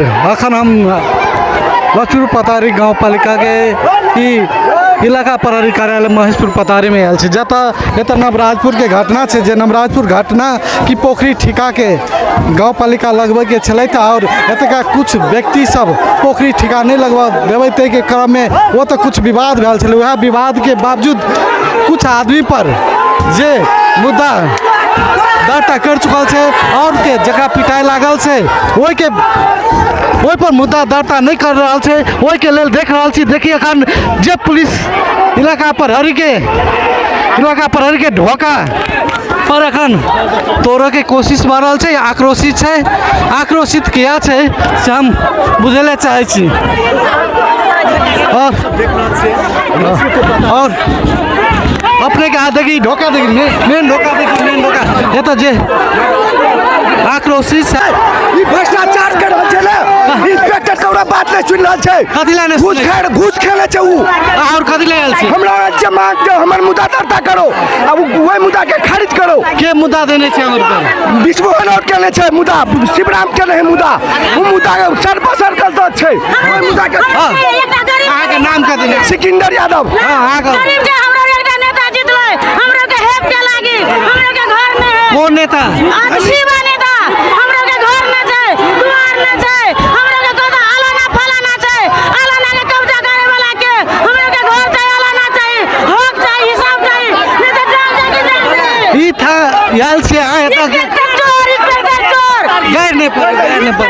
अखन हम लक्ष्मीपुर पतारी गाँव पालिका के इलाका प्रहरी कार्यालय महेशपुर पतारी में आयल जत नवराजपुर के घटना है जे नवराजपुर घटना की पोखरी ठिका के गाँव पालिका लगबे के छल और एतका कुछ व्यक्ति सब पोखरी ठिका नहीं लगवा देवे ते के क्रम में वो तो कुछ विवाद भेल छल। वह विवाद के बावजूद कुछ आदमी पर जे मुद्दा दर्ता कर चुकल है और के जगह पिटाई लागल है वही पर मुद्दा दर्ता नहीं कर रहा है वही के लेल देख रहा छी। देखिए अखन जे पुलिस इलाका प्रहरी के ढोका पर अखन तोड़े के कोशिश कर रहा है, आक्रोशित किया है से हम बुझे चाहे छी। और अपने के हाथ देखी ढोका देखी मेन ढोका ये तो जे आक्रोशित है भ्रष्टाचार कर इंस्पेक्टर के ओरा बात नहीं सुन रहा है। कथी लाने घूस खेले छे उ और कथी ले आयल छी हमरा राज्य मांग के हमर मुद्दा दर्ता करो अब वही मुद्दा के खारिज करो। के मुद्दा देने छे हमर पर विश्वभर और केले छे मुद्दा शिवराम के नहीं मुद्दा वो मुद्दा सर बसर कर दो छे वही मुद्दा के अहाँ के नाम कथी ले सिकंदर यादव अहाँ के गरीब के हमरा एकटा नेता जितलै हमरा के हेप के लागी हमरा के घर में है कौन नेता शिवा नेता हमरा के घर में छै दुआर में छै हमरा के कदा आलाना फलाना छै आलाना के कब्जा करे वाला के हमरा के घर छै आलाना चाहिए हक चाहिए हिसाब चाहिए नहीं तो जान जाके ई था याल से आ एता के गैर नहीं पर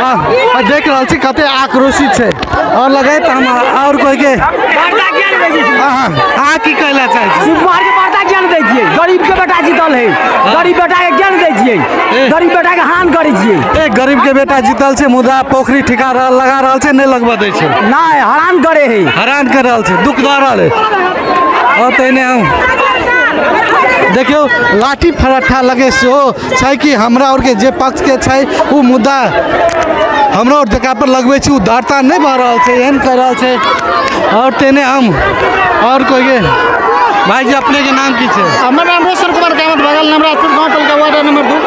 हां देख रहल छी कते आक्रोशित है और लगे त हम और कोई के हां की कहला चाहे शिवकुमार के पर्दा ज्ञान दै छियै गरीब के बेटा जीतल है गरीब बेटा के ज्ञान दै छियै गरीब बेटा के हान करै छियै गरीब के बेटा जीतल से मुद्दा पोखरी ठिका लगा रहल छै नहीं लगवा दै छै नहीं हरान करे है हैरान कर रहल छै दुख दऽ रहल है और तेने हम देखियो लाठी फरट्ठा लगे सेहो छै कि हमरा और के जे पक्ष के छै उ मुद्दा हमरा और जगह पर लगबे छी उ दर्ता नहीं भऽ रहल छै एहन कर रहल छै। और तेने हम और कोई के भाई जी अपने के नाम की छै हमर नाम रोशन कुमार कामत बगल नवराजपुर गांव पालिका वार्ड नंबर 2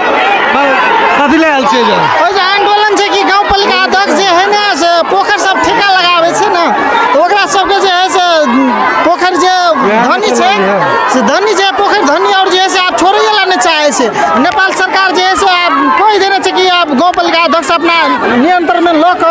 कथी ले आयल छै जे ओइ जे आंदोलन छै कि गांव पालिका अध्यक्ष जे है ने से पोखर सब ठेका लगाबै छै ना तो ओकरा सबके जे है से पोखर जे धनी छै से धनी जे पोखर धनी और जे है से आप छोड़े ला नहीं चाहे से नेपाल सरकार जे है से आप कोई देने छै कि आप गांव पालिका अध्यक्ष अपना नियंत्रण में लोक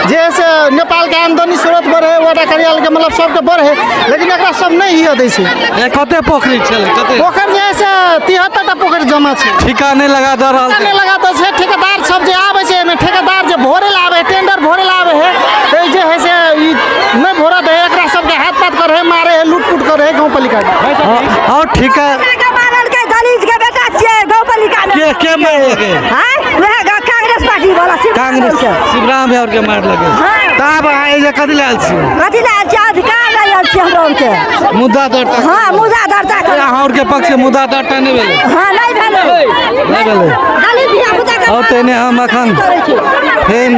जे है से नेपाल के आमदनी स्रोत बढ़े वार्ड कार्यालय के मतलब सबके बढ़े लेकिन एकरा सब नहीं हिय दै छै। कते पोखरी छलै कते पोखर जे है से 73 टा पोखर जमा छै ठिका नहीं लगा दऽ रहल नहीं लगा तो छै ठेकेदार सब जे आवे छै में ठेकेदार जे भोरे ला आवे टेंडर भोरे ला आवे है तो जे है से ई नहीं भोरा दे एकरा सब के हाथ पात करे है मारे है लूट-पुट करे है गांव पालिका और ठिका मारल के दलित के बेटा छियै गांव पालिका में के मार लगे हां वह कांग्रेस पार्टी वाला कांग्रेस शिवराम और के मार लगे तब आए जे कथी लायल छी अधिकार लायल छी हमरा और के मुद्दा दर्ता हां मुद्दा दर्ता कर अहाँ और के पक्ष से मुद्दा दर्ता नहीं भेलै हां नहीं भेलै दलित धिया पुता के और तेने हम अखन फेन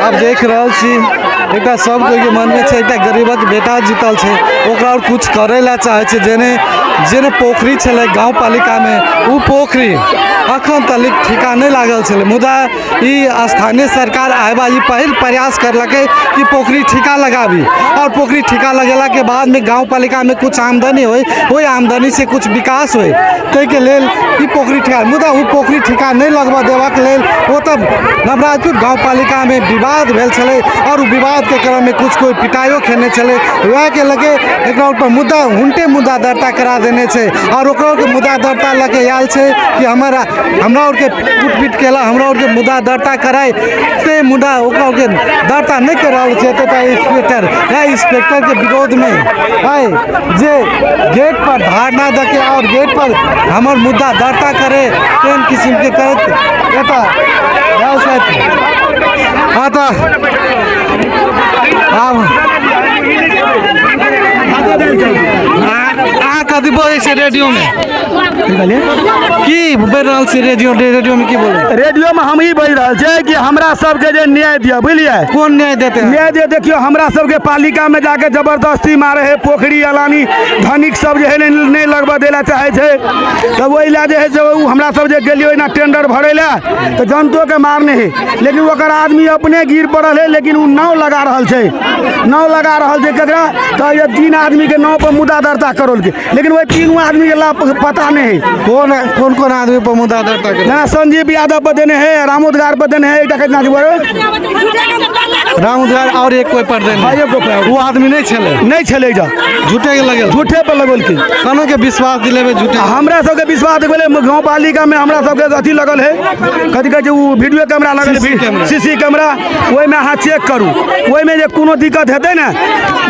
आप देख रहल छी एकटा सब कोई के मन में छै एकटा गरीबक बेटा जीतल छै ओकरा और कुछ करे ला चाहे छै जेने पोखरी छलै गाँव पालिका में उ पोखरी अखन तक ठिका नहीं लागल छलै मुदा ई स्थानीय सरकार आबा ई पहल प्रयास करलकै कि पोखरी ठिका लगाबी और पोखरी ठिका लगेला के बाद में गाँव पालिका में कुछ आमदनी होय ओहि आमदनी से कुछ विकास होय तै के लेल ई पोखरी ठिका मुदा उ पोखरी ठिका नहीं लगवा देबाक लेल ओ तब नवराजपुर गाँव पालिका में विवाद भेल छलै और विवाद के क्रम में कुछ कोई पिटाइयो खेने छलै वह के लगे एकरा ऊपर मुद्दा हुंटे मुद्दा दर्ता करा देने छै और ओकरा के मुद्दा दर्ता लगे आयल छै कि हमरा और के पीट केला हमरा और के मुद्दा दर्ता कराए से मुद्दा ओकरा के दर्ता नहीं कर रहल छै त इंस्पेक्टर के विरोध में है जे गेट पर धारणा दके और गेट पर हमर मुद्दा दर्ता करे तेन किस्म के करत एता आता अब विवाद बढ़े छै रेडियो में की बढ़ रहल छै रेडियो में की बोले रेडियो में हम ई बोल रहा है कि हमरा सबके जे न्याय दिया बुझलिए कौन न्याय देते हैं? न्याय दे देखियो हमरा सबके पालिका में जाके जबरदस्ती मारे है पोखरी अलानी धनिक सब जे है नहीं लगवा देला चाहे छे तब वही ला जे है से उ हमरा सब जे गेलियो ना टेंडर भरे ला तो जनतो के मारने है लेकिन ओकर आदमी अपने गिर पड़ल है लेकिन उ नाव लगा रहल छे केकरा तो ये 3 आदमी के नाव पर मुद्दा दर्ता करल के लेकिन वही 3 आदमी के लाभ पता नहीं है कौन आदमी पर मुद्दा दर्ता करे ना संजीव यादव पर देने है रामोदगार पर देने है कितना रामोदगार और एक कोई पर देने हाँ, एक कोई पर। वो आदमी नहीं छले जा झूठे के लगे झूठे पर लगल के कनो के विश्वास दिलेबे झूठे हमरा सबके विश्वास दिले गाँव पालिका में हमरा सबके अथी लगल है कथी कहै छै उ वीडियो कैमरा लगल है सीसी कैमरा ओहि में अहाँ चेक करू ओहि में जे कोनो दिक्कत हेतै ने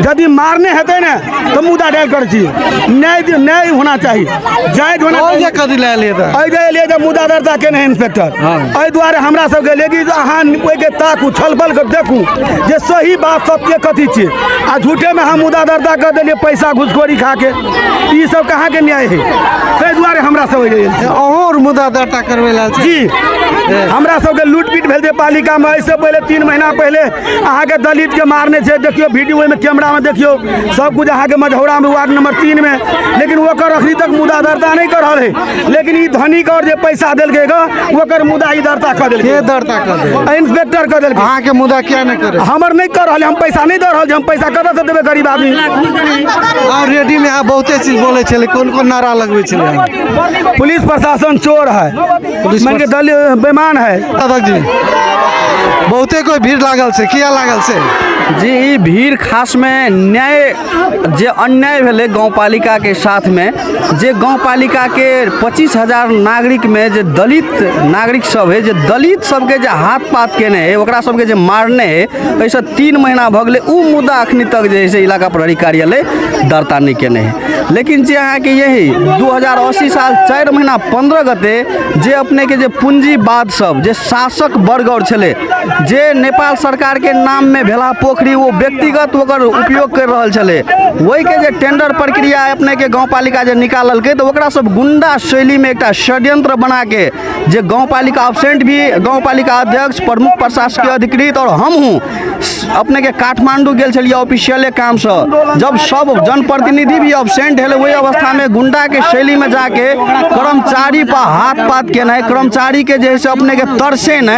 यदि मारने हेतै ने तो मुद्दा डायल कर छियै न्याय होना चाहिए जायज होना और जे कदी ले लिए त एहि लिए जब मुद्दा दर्ता केने इंस्पेक्टर एहि दुआरे हमरा सबके लेकिन अहाँ ओहिके ताकू छलबल के देखू जे सही बात सत्य कथी छियै आ झूठे में हम मुद्दा दर्ता कर देलिए पैसा घुसखोरी खा के ई सब कहाँ के न्याय है ताहि दुआरे हमरा सब और मुद्दा दर्ता करवे ला जी हमरा सबके लूटपीट भेल छै पालिका में इससे पहले 3 महीना पहले अहाँ के दलित के मारने छै देखियो वीडियो में कैमरा में देखियो सब कुछ अहाँ के मझौरा में वार्ड नंबर 3 में लेकिन ओकर अखनी तक मुद्दा दर्ता नहीं कर रहल है लेकिन ई धनिक और जे पैसा देलकै ओकर मुद्दा ई दर्ता कर देलकै के दर्ता कर दे इंस्पेक्टर कर देलकै अहाँ के मुद्दा क्या नहीं करे हमर नहीं कर रहल हम पैसा नहीं दे रहल हम पैसा कतऽ से देबे गरीब आदमी और रेडियो में आप बहुते चीज बोले छले कौन नारा लगवे छले पुलिस प्रशासन चोर है पुलिस मान के दलित बेईमान है दादा जी बहुते कोई भीड़ लागल से किया लागल से जी ई भीड़ खास में न्याय जे अन्याय भेले गाँव पालिका के साथ में जे गाँव पालिका के 25,000 नागरिक में जे दलित नागरिक सब है जे दलित सबके जे हाथ पात केने है ओकरा सबके जे मारने है ऐसा 3 महीना भ गेले उ मुद्दा अखनी तक जे है इलाका प्रहरी कार्यालय दर्ता नहीं केने है लेकिन जे अहाँ के यही 2080 साल 4 महीना 15 गते जे अपने के जे पूंजीवाद सब जे शासक वर्ग और छले जे नेपाल सरकार के नाम में भेला पोखरी वो व्यक्तिगत ओकर उपयोग कर रहल छले वही के जे टेंडर प्रक्रिया अपने के गाँव पालिका जे निकालल के तो ओकरा सब गुंडा शैली में एक षड्यंत्र बना के जे गाँव पालिका अब्सेंट भी गाँव पालिका अध्यक्ष प्रमुख प्रशासकीय अधिकृत और हम हूँ अपने के काठमांडू गेल छलिए ऑफिशियले काम से जब सब जनप्रतिनिधि भी अब्सेंट है वही अवस्था में गुंडा के शैली में जाके कर्मचारी पर हाथ पात केना है कर्मचारी के जैसे अपने के तरसे न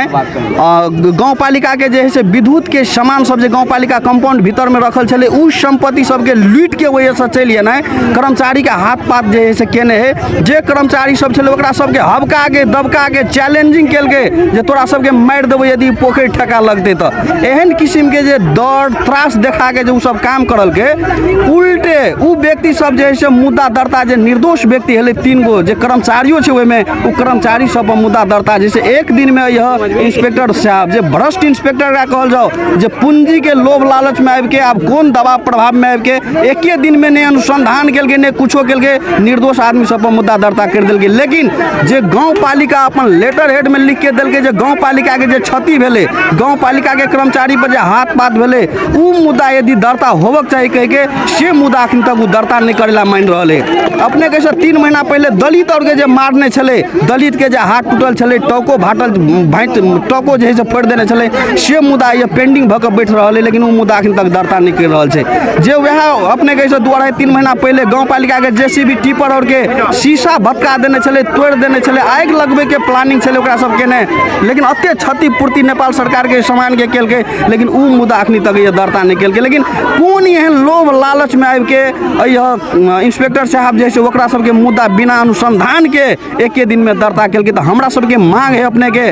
गाँव पालिका के जैसे विद्युत के सामान सब जे गाँव पालिका कंपाउंड भीतर में रखल छले उ संपत्ति सबके लूट के वजह से चलिए न कर्मचारी के हाथ पात जे है से केने है जे कर्मचारी सब छले ओकरा सबके हबका के दबका के चैलेंजिंग केल के जे तोरा सबके मार देबो यदि पोखरी ठेका लगते तो एहन किस्म के जे डर त्रास देखा के जो सब काम करल के उल्टे उ व्यक्ति सब जे है से मुद्दा दर्ता जे निर्दोष व्यक्ति हले 3 गो जे कर्मचारियों छे ओय में उ कर्मचारी सब पर मुद्दा दर्ता जैसे एक दिन में यह इंस्पेक्टर साहब जे भ्रष्ट इंस्पेक्टर का कहल जाओ जे पूंजी के लोभ लालच में आबि के आप कौन दबाव प्रभाव में आबि के एके दिन में ने अनुसंधान केल के ने कुछो केल के निर्दोष आदमी सब पर मुद्दा दर्ता कर देल के लेकिन जे गाँव पालिका अपन लेटर हेड में लिख के देल के जे गाँव पालिका के जे क्षति भेले गाँव पालिका के कर्मचारी पर जे हाथ पात भेले उ मुद्दा यदि दर्ता होबक चाहिए कह के से मुद्दा अखन तक उ दर्ता नहीं करेला मान रहले अपने के 3 महीना पहले दलित और के जे मारने छले दलित के जे हाथ टूटल छले टोको भाटल भाट टोको जे है से फोड़ देने छले से मुद्दा ये पेंडिंग भ के बैठ रहले लेकिन उ मुद्दा अखन तक दर्ता नहीं कर रहल छे जे वह अपने के 2-3 महीना पहले गाँव पालिका के जेसीबी टिपर और के शीशा भटका देने छले तोड़ देने छले आग लगबे के प्लानिंग छले ओकरा सब केने लेकिन अत्ते क्षतिपूर्ति नेपाल सरकार के सामान के केल के लेकिन उ मुद्दा अखनी तक ये दर्ता नहीं केल के लेकिन कौन एहन लोभ लालच में आबि के इंस्पेक्टर साहब जैसे ओकरा सबके मुद्दा बिना अनुसंधान के एके दिन में दर्ता केल के तो हमरा सबके मांग है अपने के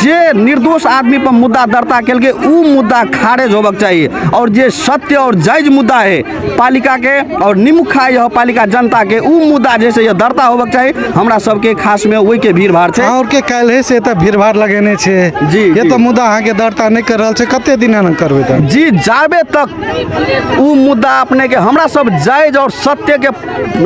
जे निर्दोष आदमी पर मुद्दा दर्ता केल के उ मुद्दा खारिज होबक चाहिए और जे सत्य और जायज मुद्दा है पालिका के और निमुखा यह पालिका जनता के उ मुद्दा जैसे ये दर्ता होबक चाहिए हमरा सबके खास में वही के भीड़ भाड़ छे और के काल्हि से त भीड़ भाड़ लगेने छे जी ये तो मुद्दा अहाँ के दर्ता नहीं कर रहल छे कते दिन न करबे त जी जाबे तक उ मुद्दा अपने के हमरा सब जायज और सत्य के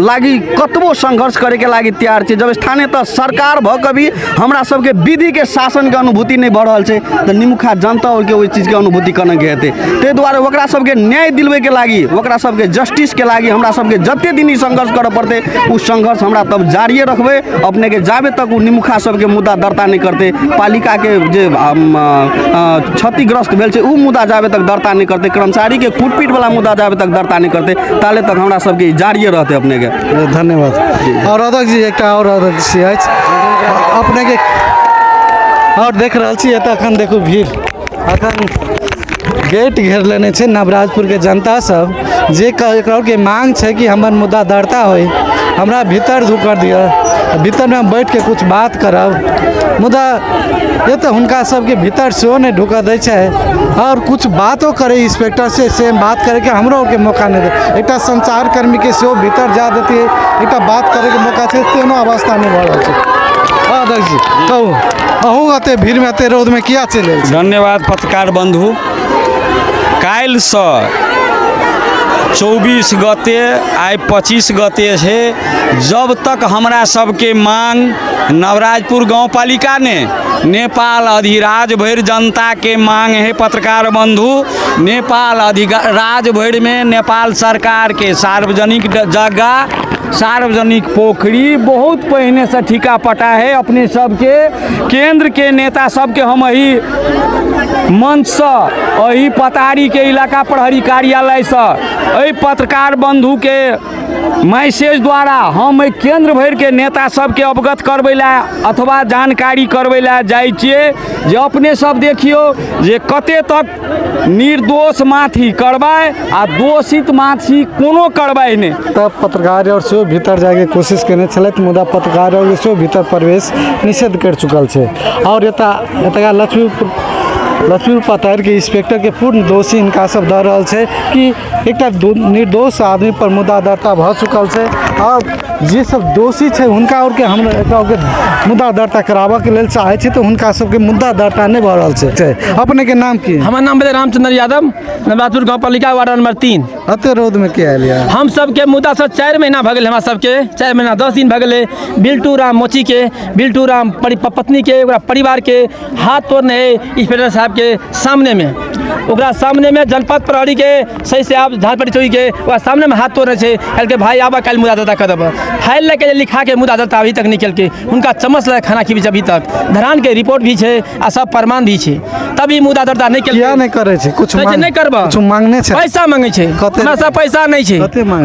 लागी कतबो संघर्ष करे के लागी तैयार छे जब स्थानीय त सरकार भ के भी हमरा सबके विधि के शासन के अनुभूति नहीं बढ़ रहल छै तो निमुखा जनता और के ओहि चीज के अनुभूति करने के हेतै। ताहि दुआरे ओकरा सबके न्याय दिलबै के लागी, ओकरा सबके जस्टिस के लागी हमरा सबके जते दिन ई संघर्ष करऽ पड़तै, उ संघर्ष हमरा तब जारिये रखबै। अपने के जाबे तक उ निमुखा सबके मुद्दा दर्ता नहीं करते, पालिका के जे क्षतिग्रस्त भेल छै उ मुद्दा जाबे तक दर्ता नहीं करते, कर्मचारी के कूटपीट वाला मुद्दा जाबे तक दर्ता नहीं करते, ताले तक हमरा सबके जारिये रहते अपने के। धन्यवाद। और अध्यक्ष जी एक और अध्यक्ष जी अछि अपने के और देख रहल छी एतऽ अखन देखू भीड़, अखन गेट घेर लेने छै नवराजपुर के जनता सब, जे के मांग छै कि हमर मुद्दा दर्ता होय, हमरा भीतर ढुकर दिअ, भीतर में हम बैठ के कुछ बात करब, मुदा ये तो हुनका सबके भीतर सेहो नहीं ढुकऽ दै छै और कुछ बातों करे इंस्पेक्टर से सेम बात करे के हमरो के मौका नहीं दे। एक संचार कर्मी के सेहो भीतर जा देती है, एक बात करे के मौका छै, तेनो अवस्था नहीं भऽ रहल छै। अध्यक्ष जी कहू अहूँ एते भीड़ में एते रौद में किया चलि? धन्यवाद पत्रकार बंधु। काल्हिसँ 24 गते आइ 25 गते है, जब तक हमरा सबके मांग नवराजपुर गाँव पालिका ने नेपाल अधिराज भरि जनता के मांग है पत्रकार बंधु, नेपाल अधिराज भरि में नेपाल सरकार के सार्वजनिक जगह, सार्वजनिक पोखरी बहुत पहले से ठिका पटा है। अपने सबके केंद्र के नेता सबके हम अही मंच से, अही पतारी के इलाका प्रहरी कार्यालय से, अही पत्रकार बंधु के मैसेज द्वारा हम केंद्र भर के नेता सबके अवगत करबै ला अथवा जानकारी करबै ला जाइ छियै जे अपने सब देखियो जे कते तक निर्दोष माथी करबै आ दोषित माथी कोनो करबै नहीं। तब पत्रकार और सेहो भीतर जाके कोशिश केने छलथि, मुदा पत्रकार और सेहो भीतर प्रवेश निषेध कर चुकल छै। और एतका लक्ष्मीपुर पतार के इंस्पेक्टर के पूर्ण दोषी इनका सब दऽ रहल छै कि एक निर्दोष आदमी पर मुद्दा दर्ता भऽ चुकल छै और जे सब दोषी छै हुनका और के हम मुद्दा दर्ता कराबऽ के लेल चाहे छी तो हुनका सबके मुद्दा दर्ता नहीं भऽ रहल छै। अपने के नाम की? हमार नाम भेलै रामचंद्र यादव, नवराजपुर गाँव पालिका वार्ड नंबर 3। अते रौद में क्या आयल? हम सबके मुद्दा से 4 महीना भऽ गेल, हमरा सबके 4 महीना 10 दिन भऽ गेलै। बिल्टू राम मोची के, बिल्टू राम पत्नी के, ओकरा परिवार के हाथ तोड़ने है इंस्पेक्टर साहब के सामने में, ओकरा सामने में जनपद प्रहरी के सही से आप झालपट्टी चौकी के ओकरा सामने में हाथ तोड़ने छै। कहलकै भाई आबा काल्हि मुद्दा दर्ता कर देबऽ, फाइल लेके लिखा के मुद्दा दर्ता अभी तक नहीं केलकै, हुनका चम्मच लगा खाना खीबी अभी तक, धरान के रिपोर्ट भी छै आ सब प्रमाण भी छै, तभी मुद्दा दर्ता नहीं केलकै। किया नहीं करे छै? कुछ नहीं करबा, कुछ मांगने छै, पैसा मांगे छै, हमरा सब पैसा नहीं छै,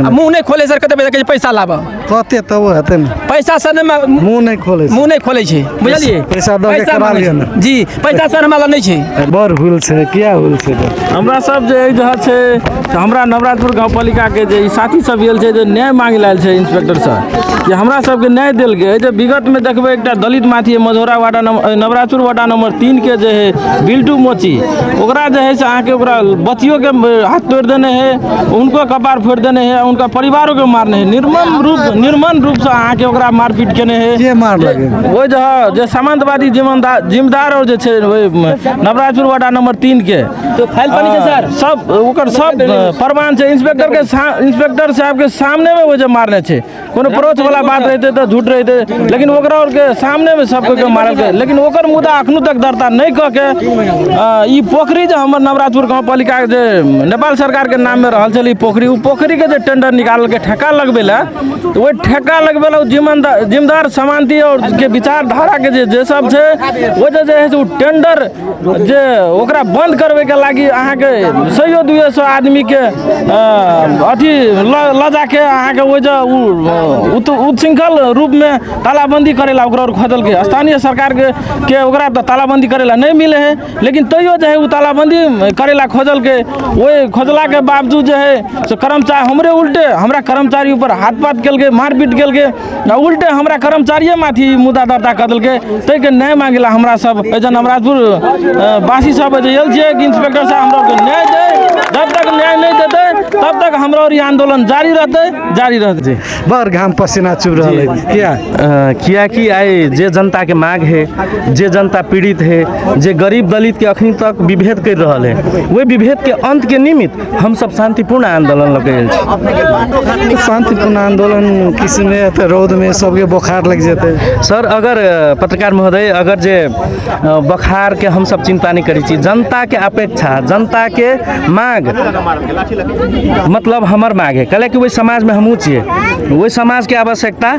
मुंह नहीं खोले सर, कते पैसा लाबा कते तब हेतै ने पैसा सर मुंह नहीं खोले छै, बुझलिए? पैसा दऽ के करा लियौ ने जी, पैसा सर हमरा नहीं छै। बड़ हुल छै, किया हुल छै? हमरा सब जे जहाँ छै हमरा नवराजपुर गाँव पालिका के जे साथी सब गेल छै जे न्याय मांगे लायल छै इंस्पेक्टर साहब कि हमरा सबके न्याय देल गेल जे विगत में देखबै एकटा दलित माथी Majhaura ward Nawarajpur ward number 3 के जे है बिल्टू मोची, ओकरा जे है से अहाँ के ओकरा बच्चियों के हाथ तोड़ देने है, उनको कपार फोड़ देने है, उनका परिवारों के मारने है, निर्मम रूप से अहाँ के ओकरा मारपीट केने है। के मार लगे वो जो सामंतवादी जिम्मेदार और जे छै नवराजपुर वार्ड नंबर 3 के तो फाइल बनी छै सर, सब ओकर सब प्रमाण छै, इंस्पेक्टर साहब के सामने में वो जो मारने छै, कोनो परोछ वाला बात रहते तो झूठ रहते, लेकिन ओकरा और के सामने में सबको के मारल के, लेकिन ओकर मुद्दा अखनो तक दर्ता नहीं क के ई पोखरी जो हमर नवराजपुर गाँव पालिका जे नेपाल सरकार के नाम में रहल छल, ई पोखरी उ पोखरी के जे टेंडर निकाल के ठेका लगबेला, तो वो ठेका लगबेला जिम्मेदार समानती और के विचारधारा के जे सब छै वो जे है से टेंडर जे ओकरा बंद करबे के लागी अहाँ के 100-200 आदमी के अथी लजा के अहाँ के वो जो उच्छृंखल रूप में तालाबंदी करेला ओकरा खोजल के स्थानीय सरकार के ओकरा तालाबंदी करेला नहीं मिले है, लेकिन तैयो जो है वो तालाबंदी करेला खोजल के, वही खोजला के बावजूद जो है से कर्मचारी हमरे उल्टे हमरा कर्मचारी ऊपर हाथ पात केल के, मारपीट केल के, उल्टे हमरा कर्मचारिये माथी मुद्दा दर्ता कर देल के, तै के न्याय मांगेला हमरा सब नवराजपुर वासी सब जेल छियै कि इंस्पेक्टर साहब हमरा के न्याय दे, जब तक न्याय नहीं देते तब तक हमरा और आंदोलन जारी रहते। बड़ घाम पसीना चुभ रहल है, किया कि आए जे जनता के मांग है, जे जनता पीड़ित है, जे गरीब दलित दलित के अखनी तक विभेद कर रहा है, वही विभेद के अंत के निमित्त हम सब शांतिपूर्ण आंदोलन लगे। तो शांतिपूर्ण आंदोलन किसी में तो रौद में सबके बुखार लग जाते। सर अगर पत्रकार महोदय अगर जे बुखार के हम सब चिंता नहीं करी छी, जनता के अपेक्षा जनता के मांग मतलब हमर मांग है, कल कि वही समाज में हमू छिए, वही समाज के आवश्यकता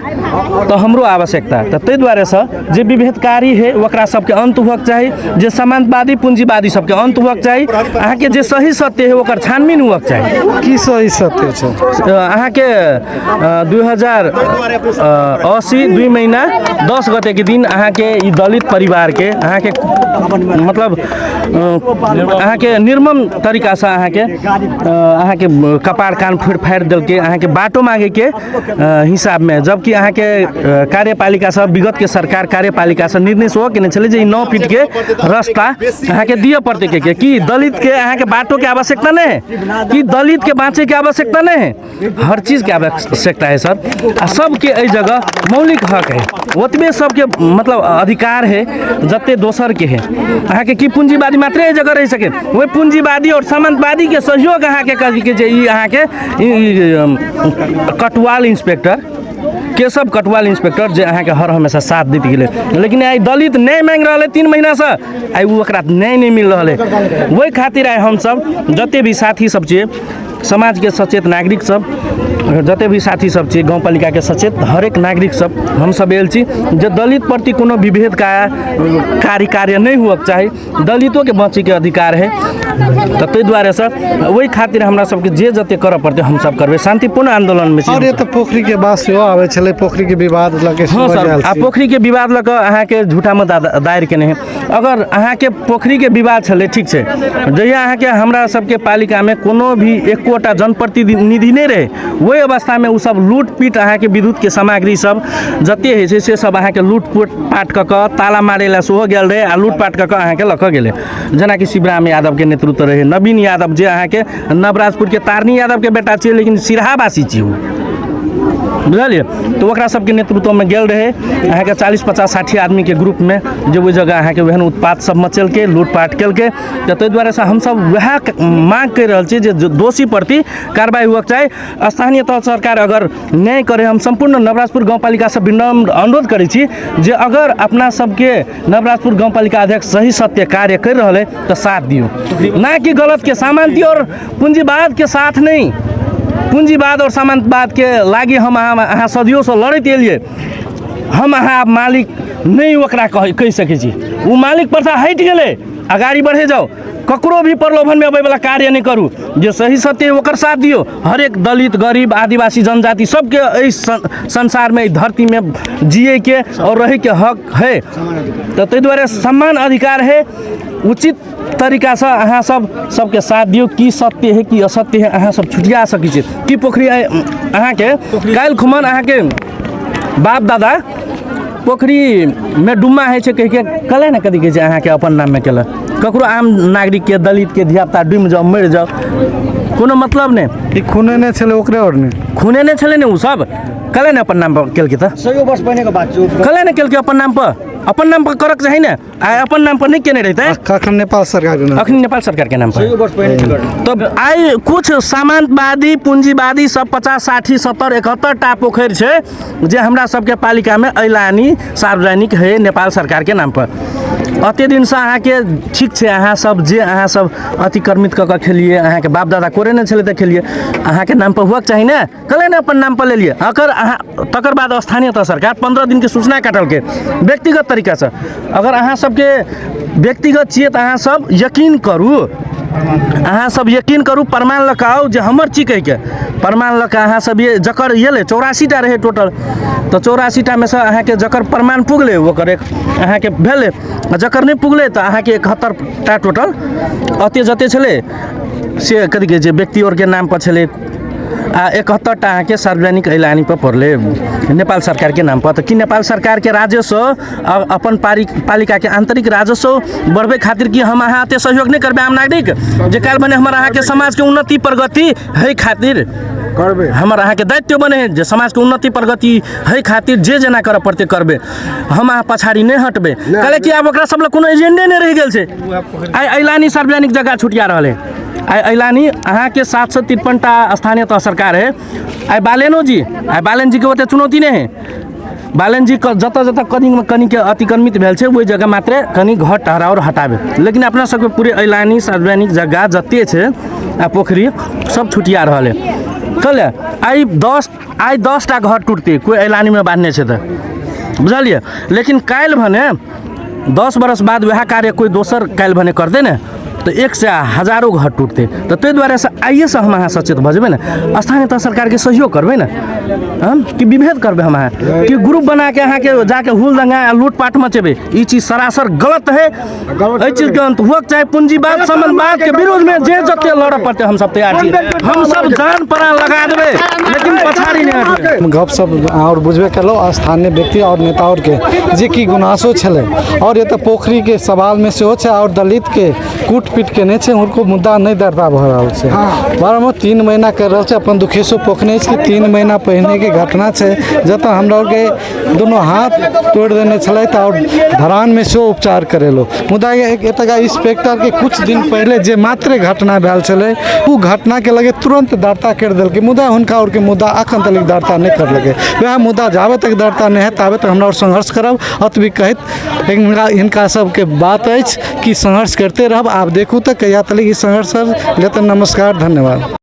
तो हमरो आवश्यकता, तो ताहि दुआरे से जे विभेदकारी है ओकरा सबके अंत हुअक चाही, जे समाजवादी पूंजीवादी सबके अंत हुअक चाही, अहाँ के जे सही सत्य है ओकर छानबीन हुअक चाही। की सही सत्य छै? अहाँ के 2080 2 महीना 10 गते के दिन अहाँ के ई दलित परिवार के अहाँ के मतलब अहाँ के निर्मम तरीका से अहाँ के कपार कान फाड़ दिल के अहाँ के बाटो मांगे के हिसाब में, जबकि अहाँ के कार्यपालिका सब विगत के सरकार कार्यपालिका से निर्देश हो कि चले जे 9 फीट के रास्ता अहाँ के दिए पड़ते के कि दलित के अहाँ के बाटो के आवश्यकता नहीं है, कि दलित के बाँचे के आवश्यकता नहीं है, हर चीज के आवश्यकता है सर। सबके एहि जगह मौलिक हक है, ओतबे सबके मतलब अधिकार है जते दोसर के है। अहाँ के की पूंजीवादी मात्र एहि जगह रह सके, वही पूंजीवादी और सामंतवादी के सहयोग अहाँ के कथी के ई अहाँ के कटवाल इंस्पेक्टर केशव कटवाल इंस्पेक्टर जे अहाँ के हर हमेशा साथ दैत गेले, लेकिन आई दलित न्याय मांग रहा है 3 महीना से, आई ओकरा न्याय नहीं मिल रहा है। वही खातिर आई हम सब जते भी साथी सब छिए समाज के सचेत नागरिक सब, जते भी साथी सब छिए गाँव पालिका के सचेत हरेक नागरिक सब हम सब आयल छी जे दलित प्रति कोनो विभेद का कार्य नहीं हुअक चाही, दलितों के बचे के अधिकार है। तो ताहि दुआरे से वही खातिर हमरा सबके जे जते करऽ पड़ते हम सब करबे, शांतिपूर्ण आंदोलन में। और ये तो पोखरी के बात सेहो आवे छले, पोखरी के विवाद लगे। हाँ सर, आ पोखरी के विवाद लऽ कऽ अहाँ के झूठा मुद्दा दायर केने है। अगर अहाँ के पोखरी के विवाद छले ठीक छै, जहिया अहाँ के हमरा सबके पालिका में कोनो भी एकोटा जनप्रतिनिधि नहीं रहे, वही अवस्था में उ सब लूट पीट अहाँ के विद्युत के सामग्री सब जते है से सब अहाँ के लूट पाट कऽ कऽ ताला मारे ला सेहो गेल रहे, आ लूट पाट कऽ कऽ अहाँ के लऽ कऽ गेले। जेना कि शिवराम यादव के नेतृत्व रहे, नवीन यादव जे अहाँ के नवराजपुर के तारनी यादव के बेटा छियै, लेकिन सिरहावासी छियै बुझलिए, तो ओकरा सबके नेतृत्व में गेल रहे अहाँ के 40 50 60 आदमी के ग्रुप में, जो ओहि जगह अहाँ के वहन उत्पात सब मचल के लूटपाट कल के। तो ताहि दुआरे से हम सब वह मांग कर रहल छी जे दोषी प्रति कार्रवाई हुअक चाही। स्थानीय तह सरकार अगर न्याय करे, हम संपूर्ण नवराजपुर गाँव पालिका से विनम्र अनुरोध करै छी जे अगर अपना सबके नवराजपुर गाँव पालिका अध्यक्ष सही सत्य कार्य कर रहा है तो साथ दियो, ना कि गलत के सामंती और पूंजीवाद के साथ नहीं। पूंजीवाद और सामंतवाद के लागी हम अहाँ सदियों से लड़ते एलिए, हम अहाँ मालिक नहीं ओकरा कह सकै छी, वो मालिक प्रथा हट गेलै, आगाड़ी बढ़े जाओ, ककरो भी प्रलोभन में अबै वाला कार्य नहीं करू, जे सही सत्य ओकर साथ दियो। हर एक दलित गरीब आदिवासी जनजाति सबके इस संसार में धरती में जिए के और रहे के हक है, तो ताहि दुआरे सम्मान अधिकार है। उचित तरीका से अहाँ सबके साथ दियो, की सत्य है की असत्य है अहाँ सब छुटिया सकै छी। की पोखरी अहाँ के काल्हि खुमन अहाँ के बाप दादा पोखरी में डुम्मा है कह के कले ने कथी कहै छै अहाँ के अपन नाम में केलक, ककरो आम नागरिक के दलित के धियापुता डूबि जाओ मरि जाओ कोनो मतलब नहीं। खूने नहीं छले ओकरे और नहीं खूने नहीं छले ने, उ सब कले ने अपन नाम पर केलकै, त 100 वर्ष पहिने के बात छै, कले ने केलकै अपन नाम पर करक चाही ने, आ अपन नाम पर नहीं केने रहते अखन नेपाल सरकार के नाम, अखन नेपाल सरकार के नाम पर। तो आई कुछ सामंतवादी पूंजीवादी सब 50 60 70 71 टा पोखरि छै जे हमरा सबके पालिका में ऐलानी सार्वजनिक है नेपाल सरकार के नाम पर। अते दिन से अहाँ के ठीक छै, अहाँ सब जे अहाँ सब अतिक्रमित कऽ खेलिए, अहाँ के बाप दादा कोरे नहीं छले तऽ खेलिए, अहाँ के नाम पर हुअक चाही ने, कले ने अपन नाम पर ले लिए। अगर अहाँ तकर बाद स्थानीय तह सरकार 15 दिन के सूचना काटल के व्यक्तिगत तरीका से, अगर अहाँ सबके व्यक्तिगत छिए तऽ अहाँ सब यकीन करू, अहाँ सब यकीन करू, प्रमाण लगाओ जे हमर छी कह के प्रमाण लगा अहाँ सब ये जकर ये 84 टा रहे टोटल, तो 84 टा में से अहाँ के जकर प्रमाण पुगले ओकर एक अहाँ के भेले, जकर नहीं पुगले तो अहाँ के 71 टा टोटल अते जते छले से कथी के जे व्यक्ति और के नाम पर छले, आ 71 टा अहाँ के सार्वजनिक ऐलानी पर पड़ले नेपाल सरकार के नाम पर। तो कि नेपाल सरकार के राजस्व अपन पालिका के आंतरिक राजस्व बढ़बे खातिर कि हम अहाँ अते सहयोग नहीं करबे आम नागरिक जे काल बने हमारा अहाँ के समाज के उन्नति प्रगति है खातिर करबे हमर अहाँ के दायित्व बने है जे समाज के उन्नति प्रगति है खातिर जे जेना करऽ पड़ते करबे हम अहाँ पछाड़ी नहीं हटबे कहे कि आब ओकरा सब लग कोनो एजेंडे नहीं रह गेल छै आइ ऐलानी सार्वजनिक जगह छुटिया रहल है आइ ऐलानी अहाँ के 753टा स्थानीय तह सरकार है आइ बालेनो जी के ओते चुनौती नहीं है बालन जी जत जत कनी के अतिक्रमित भेल छै ओहि जगह मात्रे कनी घर टहराव हटाबे लेकिन अपना सबके पूरे ऐलानी सार्वजनिक जगह जते छै आ पोखरी सब छुटिया रहल है कल आई 10टा घर टूटते कोई ऐलानी में बांधने छै तऽ बुझलिए लेकिन काल्हि भने 10 बरस बाद वह कार्य कोई दोसर काल्हि भने करते ने तो 1 से हजारों घर टूटते तो ताहि दुआरे से आइए से हम अहाँ सचेत भऽ जेबै ने स्थानीय तह सरकार के सहयोग करबै ने हम कि विभेद करबै हम अहाँ कि ग्रुप बना के अहाँ के जाके हुल दंगा लूटपाट मचेबै ई चीज सरासर गलत है एहि चीज के अंत हुआ चाहे पूंजीवाद साम्यवाद के विरोध में जे जते लड़ऽ पड़ते हम सब तैयार छी हम सब जान प्राण लगा देबै लेकिन पछाड़ी नहीं हटबै गपशप और बुझबे कलो स्थानीय व्यक्ति और नेता और के जे की गुनासो छले और ये तो पोखरी के सवाल में से हो छै और दलित के कूट पीट के नहीं उनको मुद्दा नहीं दर्ता भ रहा है बारह 3 महीना कर रहा है अपन दुखेशो पोखने की 3 महीना पहले के घटना है जत हमरा के दोनों हाथ तोड़ देने छल और धरान में से उपचार करेलो मुदा एतका इंस्पेक्टर के कुछ दिन पहले जे मात्रे घटना भेल छले वो घटना के लगे तुरंत दर्ता कर दिल्क मुदा हुनका और के मुद्दा अखन तक दर्ता नहीं करलकै वह मुद्दा जाबे तक दर्ता नहीं है ताबे तक हमरा संघर्ष करब अतबी कहत हिनका सबके बात है कि संघर्ष करते रहब आप देखू तो कहिया तक संघर्ष लेते नमस्कार धन्यवाद।